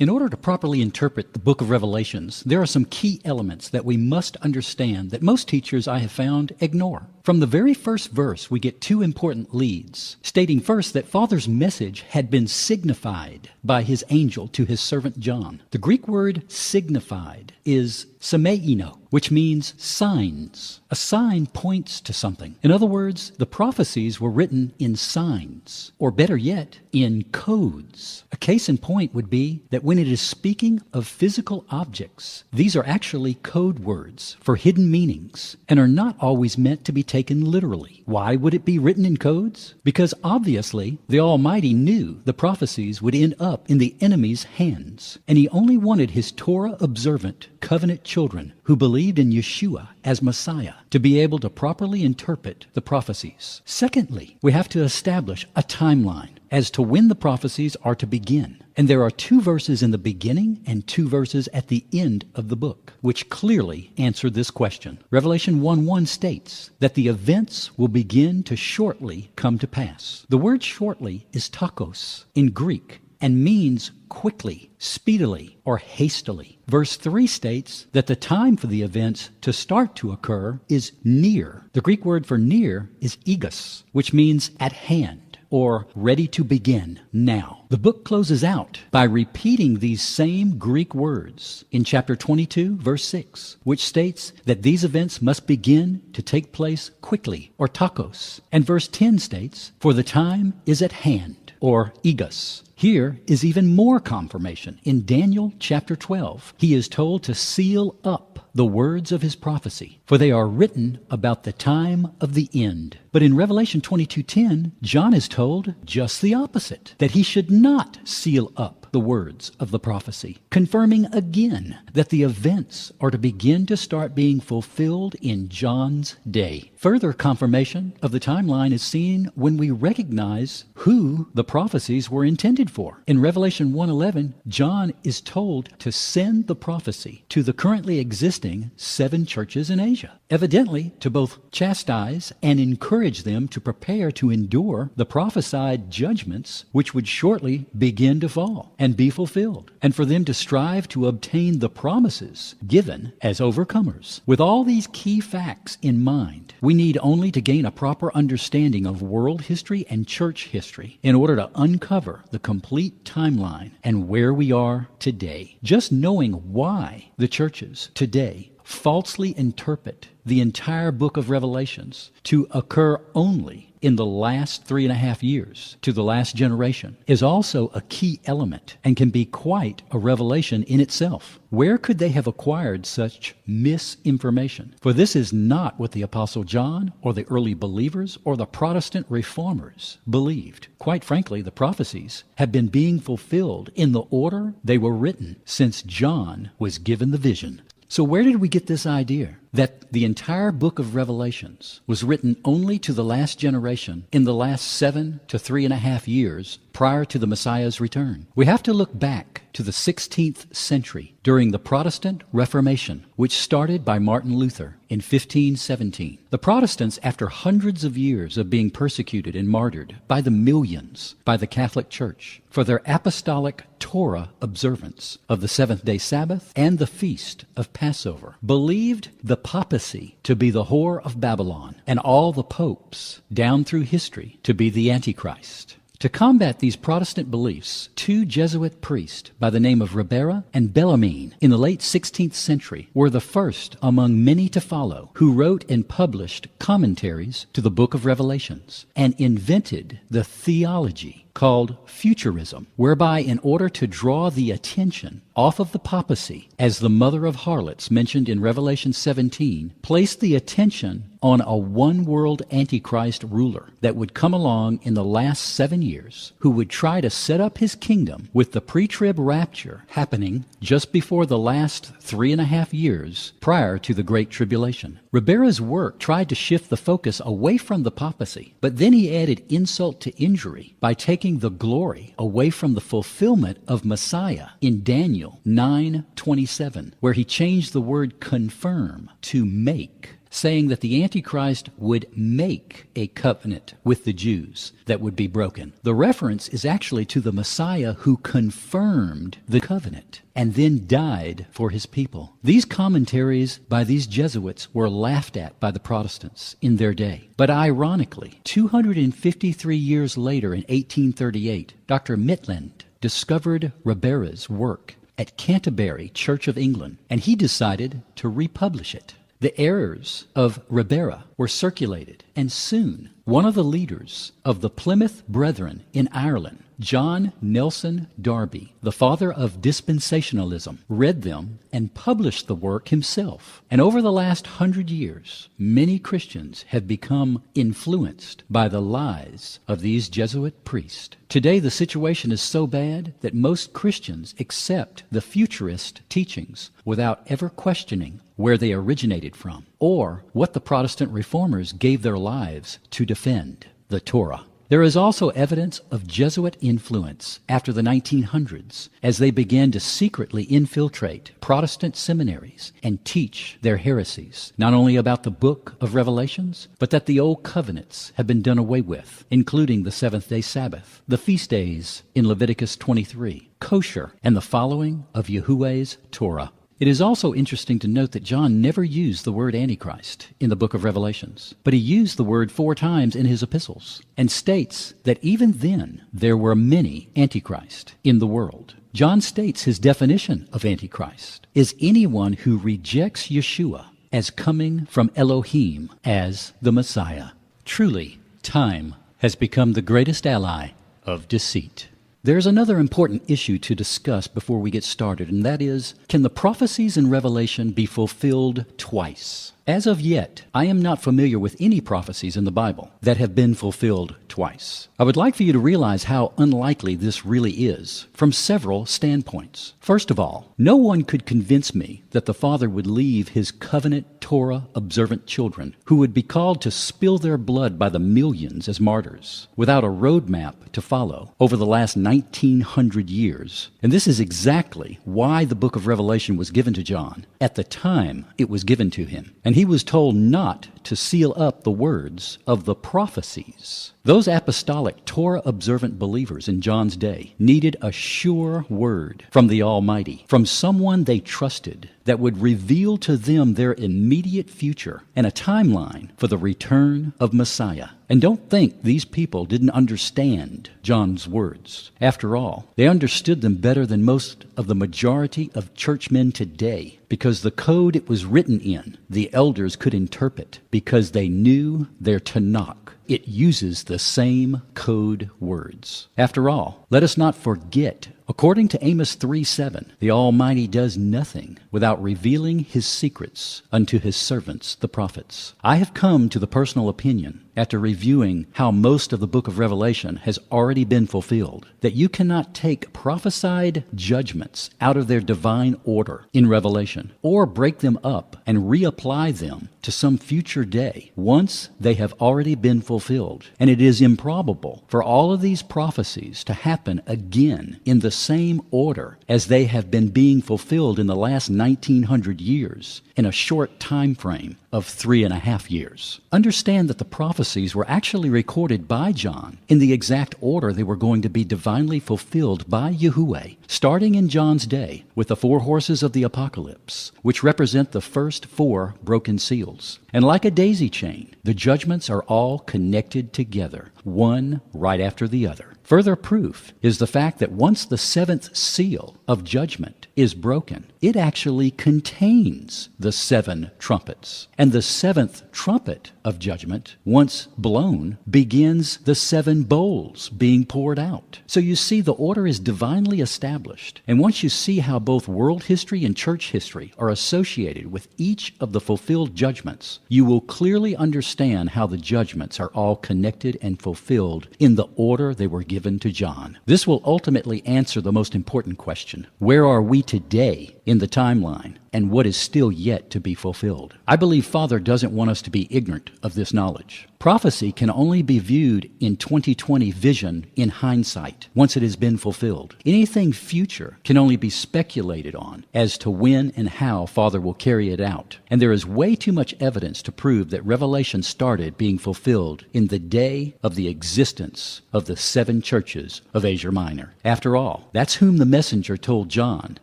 In order to properly interpret the book of Revelations, there are some key elements that we must understand that most teachers I have found ignore. From the very first verse, we get two important leads, stating first that Father's message had been signified by his angel to his servant John. The Greek word signified is semeino, which means signs. A sign points to something. In other words, the prophecies were written in signs, or better yet, in codes. A case in point would be that when it is speaking of physical objects, these are actually code words for hidden meanings and are not always meant to be taken literally. Why would it be written in codes? Because obviously the Almighty knew the prophecies would end up in the enemy's hands, and he only wanted his Torah-observant covenant children who believed in Yeshua as Messiah to be able to properly interpret the prophecies. Secondly, we have to establish a timeline as to when the prophecies are to begin. And there are 2 verses in the beginning and 2 verses at the end of the book, which clearly answer this question. Revelation 1:1 states that the events will begin to shortly come to pass. The word shortly is takos in Greek and means quickly, speedily, or hastily. Verse 3 states that the time for the events to start to occur is near. The Greek word for near is egos, which means at hand, or ready to begin now. The book closes out by repeating these same Greek words in chapter 22, verse 6, which states that these events must begin to take place quickly, or takos. And verse 10 states, for the time is at hand, or egos. Here is even more confirmation. In Daniel chapter 12, he is told to seal up the words of his prophecy, for they are written about the time of the end. But in Revelation 22:10, John is told just the opposite, that he should not seal up the words of the prophecy, confirming again that the events are to begin to start being fulfilled in John's day. Further confirmation of the timeline is seen when we recognize who the prophecies were intended for. In Revelation 1:11, John is told to send the prophecy to the currently existing 7 churches in Asia, evidently to both chastise and encourage them to prepare to endure the prophesied judgments which would shortly begin to fall and be fulfilled, and for them to strive to obtain the promises given as overcomers. With all these key facts in mind, we need only to gain a proper understanding of world history and church history in order to uncover the complete timeline and where we are today. Just knowing why the churches today falsely interpret the entire book of Revelations to occur only in the last 3.5 years to the last generation is also a key element and can be quite a revelation in itself. Where could they have acquired such misinformation? For this is not what the Apostle John or the early believers or the Protestant reformers believed. Quite frankly, the prophecies have been being fulfilled in the order they were written since John was given the vision. So where did we get this idea that the entire book of Revelations was written only to the last generation in the last 7 to 3.5 years prior to the Messiah's return? We have to look back to the 16th century during the Protestant Reformation, which started by Martin Luther in 1517. The Protestants, after hundreds of years of being persecuted and martyred by the millions by the Catholic Church for their apostolic Torah observance of the seventh-day Sabbath and the feast of Passover, believed the papacy to be the whore of Babylon and all the popes down through history to be the Antichrist. To combat these Protestant beliefs, 2 Jesuit priests by the name of Ribera and Bellarmine in the late 16th century were the first among many to follow, who wrote and published commentaries to the book of Revelations and invented the theology called futurism, whereby in order to draw the attention off of the papacy as the mother of harlots mentioned in Revelation 17, placed the attention on a one-world Antichrist ruler that would come along in the last 7 years, who would try to set up his kingdom with the pre-trib rapture happening just before the last 3.5 years prior to the Great Tribulation. Ribera's work tried to shift the focus away from the papacy, but then he added insult to injury by taking the glory away from the fulfillment of Messiah in Daniel 9:27, where he changed the word confirm to make. saying that the Antichrist would make a covenant with the Jews that would be broken. The reference is actually to the Messiah who confirmed the covenant and then died for his people. These commentaries by these Jesuits were laughed at by the Protestants in their day. But ironically, 253 years later in 1838, Dr. Maitland discovered Ribera's work at Canterbury Church of England, and he decided to republish it. The errors of Ribera were circulated, and soon one of the leaders of the Plymouth Brethren in Ireland, John Nelson Darby, the father of dispensationalism, read them and published the work himself. And over the last 100 years, many Christians have become influenced by the lies of these Jesuit priests. Today, the situation is so bad that most Christians accept the futurist teachings without ever questioning where they originated from or what the Protestant reformers gave their lives to defend, the Torah. There is also evidence of Jesuit influence after the 1900s as they began to secretly infiltrate Protestant seminaries and teach their heresies, not only about the book of Revelations, but that the old covenants have been done away with, including the seventh-day Sabbath, the feast days in Leviticus 23, kosher, and the following of Yahuwah's Torah. It is also interesting to note that John never used the word Antichrist in the book of Revelations, but he used the word 4 times in his epistles and states that even then there were many Antichrist in the world. John states his definition of Antichrist is anyone who rejects Yeshua as coming from Elohim as the Messiah. Truly, time has become the greatest ally of deceit. There's another important issue to discuss before we get started, and that is, can the prophecies in Revelation be fulfilled twice? As of yet, I am not familiar with any prophecies in the Bible that have been fulfilled twice. I would like for you to realize how unlikely this really is from several standpoints. First of all, no one could convince me that the Father would leave his covenant Torah observant children who would be called to spill their blood by the millions as martyrs without a roadmap to follow over the last 1900 years. And this is exactly why the book of Revelation was given to John at the time it was given to him. And he was told not to seal up the words of the prophecies. Those apostolic Torah-observant believers in John's day needed a sure word from the Almighty, from someone they trusted, that would reveal to them their immediate future and a timeline for the return of Messiah. And don't think these people didn't understand John's words. After all, they understood them better than most of the majority of churchmen today, because the code it was written in, the elders could interpret because they knew their Tanakh. It uses the same code words. After all, let us not forget, according to Amos 3:7, the Almighty does nothing without revealing his secrets unto his servants, the prophets. I have come to the personal opinion, after reviewing how most of the book of Revelation has already been fulfilled, that you cannot take prophesied judgments out of their divine order in Revelation, or break them up and reapply them to some future day once they have already been fulfilled. And it is improbable for all of these prophecies to happen again in the same order as they have been being fulfilled in the last 1900 years in a short time frame of 3.5 years. Understand that the prophecies were actually recorded by John in the exact order they were going to be divinely fulfilled by Yahuwah, starting in John's day with the 4 horses of the apocalypse, which represent the first 4 broken seals. And like a daisy chain, the judgments are all connected together, one right after the other. Further proof is the fact that once the 7th seal of judgment is broken, it actually contains the 7 trumpets. And the 7th trumpet of judgment, once blown, begins the 7 bowls being poured out. So you see, the order is divinely established. And once you see how both world history and church history are associated with each of the fulfilled judgments, you will clearly understand how the judgments are all connected and fulfilled in the order they were given to John. This will ultimately answer the most important question: where are we today in the timeline and what is still yet to be fulfilled. I believe Father doesn't want us to be ignorant of this knowledge. Prophecy can only be viewed in 2020 vision in hindsight, once it has been fulfilled. Anything future can only be speculated on as to when and how Father will carry it out. And there is way too much evidence to prove that Revelation started being fulfilled in the day of the existence of the 7 churches of Asia Minor. After all, that's whom the messenger told John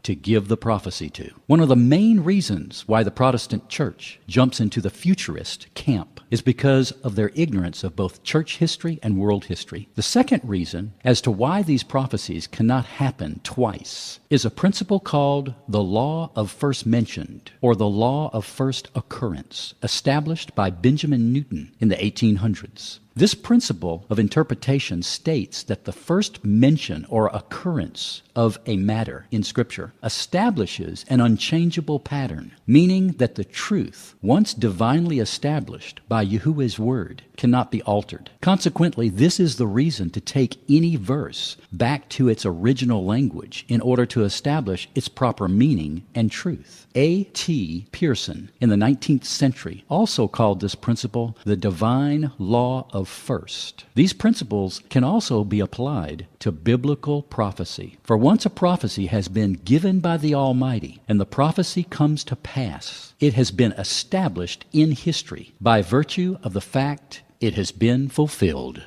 to give the prophecy to. One of the main reasons why the Protestant church jumps into the futurist camp is because of their ignorance of both church history and world history. The second reason as to why these prophecies cannot happen twice is a principle called the law of first mentioned, or the law of first occurrence, established by Benjamin Newton in the 1800s. This principle of interpretation states that the first mention or occurrence of a matter in Scripture establishes an unchangeable pattern, meaning that the truth, once divinely established by Yahuwah's word, cannot be altered. Consequently, this is the reason to take any verse back to its original language in order to establish its proper meaning and truth. A.T. Pearson, in the 19th century, also called this principle the divine law of first. These principles can also be applied to biblical prophecy. For once a prophecy has been given by the Almighty, and the prophecy comes to pass, it has been established in history by virtue of the fact it has been fulfilled.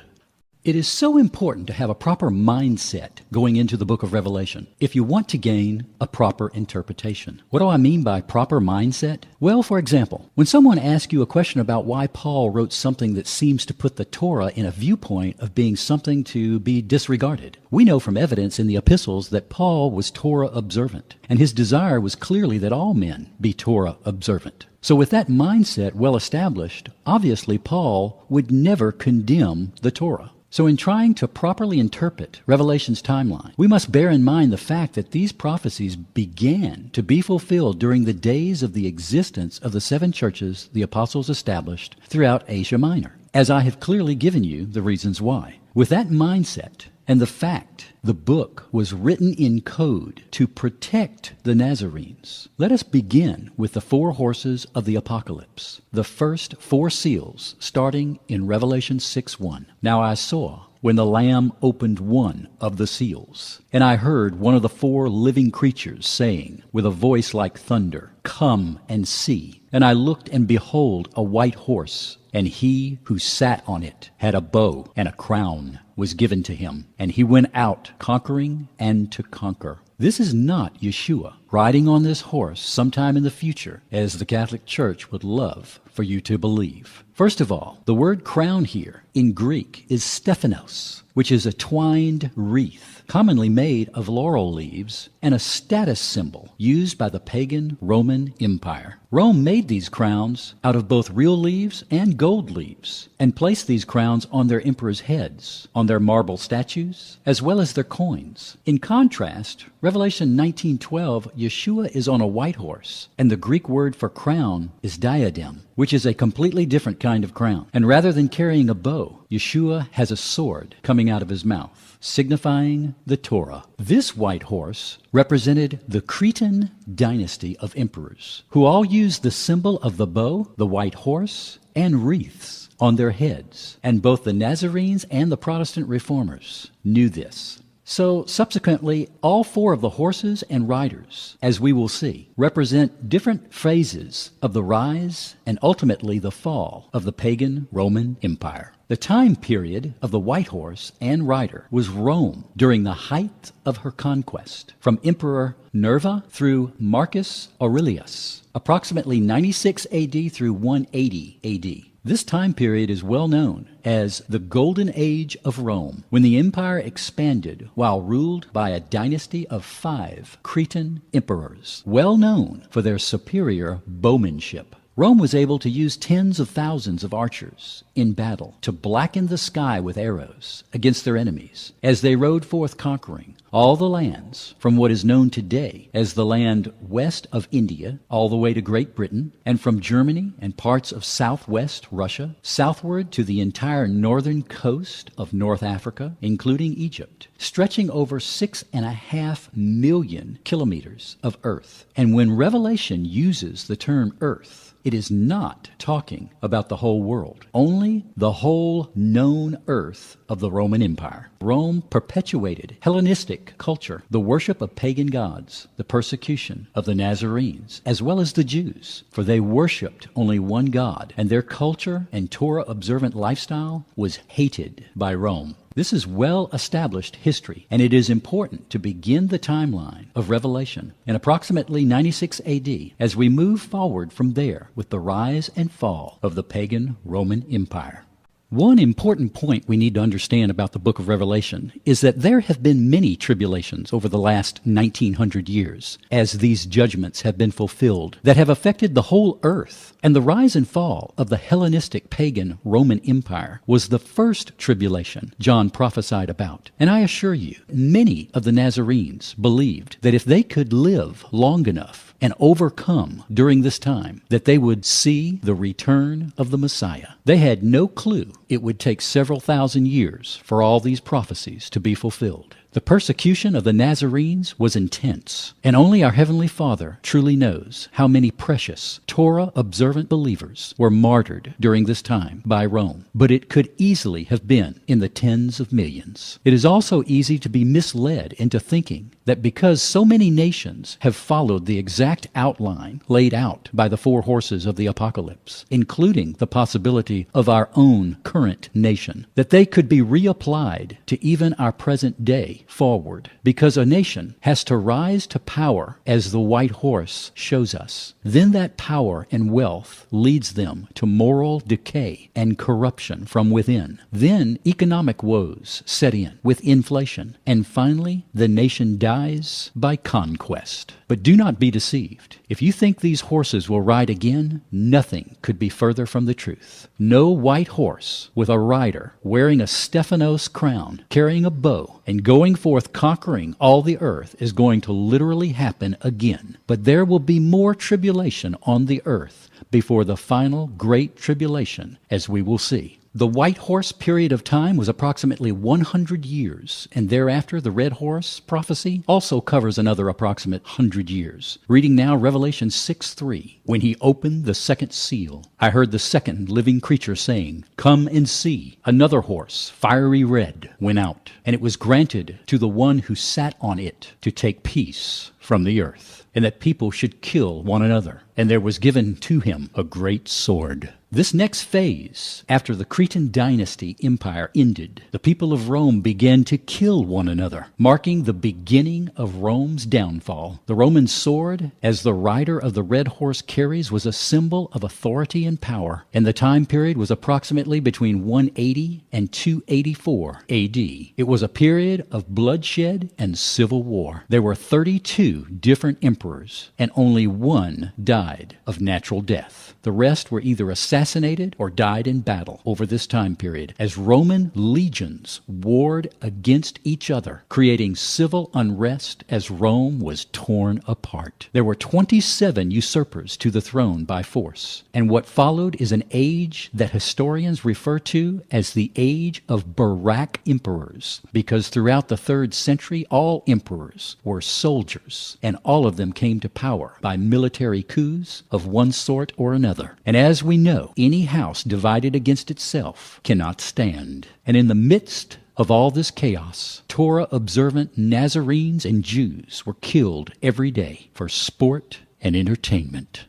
It is so important to have a proper mindset going into the book of Revelation if you want to gain a proper interpretation. What do I mean by proper mindset? Well, for example, when someone asks you a question about why Paul wrote something that seems to put the Torah in a viewpoint of being something to be disregarded, we know from evidence in the epistles that Paul was Torah observant, and his desire was clearly that all men be Torah observant. So with that mindset well established, obviously Paul would never condemn the Torah. So in trying to properly interpret Revelation's timeline, we must bear in mind the fact that these prophecies began to be fulfilled during the days of the existence of the 7 churches the apostles established throughout Asia Minor, as I have clearly given you the reasons why. With that mindset, and the fact the book was written in code to protect the Nazarenes, let us begin with the 4 horses of the apocalypse, the first 4 seals, starting in Revelation 6:1. Now I saw, when the Lamb opened one of the seals, and I heard one of the 4 living creatures saying, with a voice like thunder, "Come and see." And I looked, and behold, a white horse, and he who sat on it had a bow, and a crown was given to him, and he went out conquering and to conquer. This is not Yeshua riding on this horse sometime in the future, as the Catholic Church would love for you to believe. First of all, the word crown here in Greek is stephanos, which is a twined wreath, commonly made of laurel leaves, and a status symbol used by the pagan Roman Empire. Rome made these crowns out of both real leaves and gold leaves, and placed these crowns on their emperors' heads, on their marble statues, as well as their coins. In contrast, Revelation 19:12, Yeshua is on a white horse, and the Greek word for crown is diadem, which is a completely different kind of crown. And rather than carrying a bow, Yeshua has a sword coming out of his mouth, signifying the Torah. This white horse represented the Cretan dynasty of emperors, who all used the symbol of the bow, the white horse, and wreaths on their heads. And both the Nazarenes and the Protestant reformers knew this. So subsequently, all 4 of the horses and riders, as we will see, represent different phases of the rise and ultimately the fall of the pagan Roman Empire. The time period of the white horse and rider was Rome during the height of her conquest, from Emperor Nerva through Marcus Aurelius, approximately 96 AD through 180 AD. This time period is well known as the Golden Age of Rome, when the empire expanded while ruled by a dynasty of 5 Cretan emperors, well known for their superior bowmanship. Rome was able to use tens of thousands of archers in battle to blacken the sky with arrows against their enemies as they rode forth conquering all the lands from what is known today as the land west of India all the way to Great Britain, and from Germany and parts of southwest Russia southward to the entire northern coast of North Africa, including Egypt. stretching over 6.5 million kilometers of earth. And when Revelation uses the term earth, it is not talking about the whole world, only the whole known earth of the Roman Empire. Rome perpetuated Hellenistic culture, the worship of pagan gods, the persecution of the Nazarenes, as well as the Jews, for they worshipped only one God, and their culture and Torah-observant lifestyle was hated by Rome. This is well-established history, and it is important to begin the timeline of Revelation in approximately 96 AD as we move forward from there with the rise and fall of the pagan Roman Empire. One important point we need to understand about the book of Revelation is that there have been many tribulations over the last 1900 years as these judgments have been fulfilled that have affected the whole earth. And the rise and fall of the Hellenistic pagan Roman Empire was the first tribulation John prophesied about. And I assure you, many of the Nazarenes believed that if they could live long enough and overcome during this time, that they would see the return of the Messiah. They had no clue it would take several thousand years for all these prophecies to be fulfilled. The persecution of the Nazarenes was intense, and only our Heavenly Father truly knows how many precious Torah-observant believers were martyred during this time by Rome. But it could easily have been in the tens of millions. It is also easy to be misled into thinking that because so many nations have followed the exact outline laid out by the four horses of the apocalypse, including the possibility of our own current nation, that they could be reapplied to even our present day forward, because a nation has to rise to power as the white horse shows us. Then that power and wealth leads them to moral decay and corruption from within. Then economic woes set in with inflation, and finally the nation dies by conquest. But do not be deceived. If you think these horses will ride again, nothing could be further from the truth. No white horse with a rider wearing a Stephanos crown, carrying a bow, and going forth conquering all the earth is going to literally happen again. But there will be more tribulation on the earth before the final great tribulation, as we will see. The white horse period of time was approximately 100 years, and thereafter the red horse prophecy also covers another approximate 100 years. Reading now Revelation 6:3. When he opened the second seal, I heard the second living creature saying, "Come and see." Another horse, fiery red, went out, and it was granted to the one who sat on it to take peace from the earth, and that people should kill one another. And there was given to him a great sword. This next phase, after the Cretan dynasty empire ended, the people of Rome began to kill one another, marking the beginning of Rome's downfall. The Roman sword, as the rider of the red horse carries, was a symbol of authority and power, and the time period was approximately between 180 and 284 AD. It was a period of bloodshed and civil war. There were 32 different emperors, and only one died of natural death. The rest were either assassinated or died in battle over this time period, as Roman legions warred against each other, creating civil unrest as Rome was torn apart. There were 27 usurpers to the throne by force, and what followed is an age that historians refer to as the age of Barak emperors, because throughout the 3rd century all emperors were soldiers, and all of them came to power by military coups of one sort or another. And as we know, any house divided against itself cannot stand. And in the midst of all this chaos, Torah-observant Nazarenes and Jews were killed every day for sport and entertainment.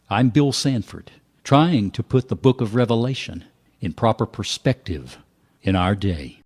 I'm Bill Sanford, trying to put the book of Revelation in proper perspective in our day.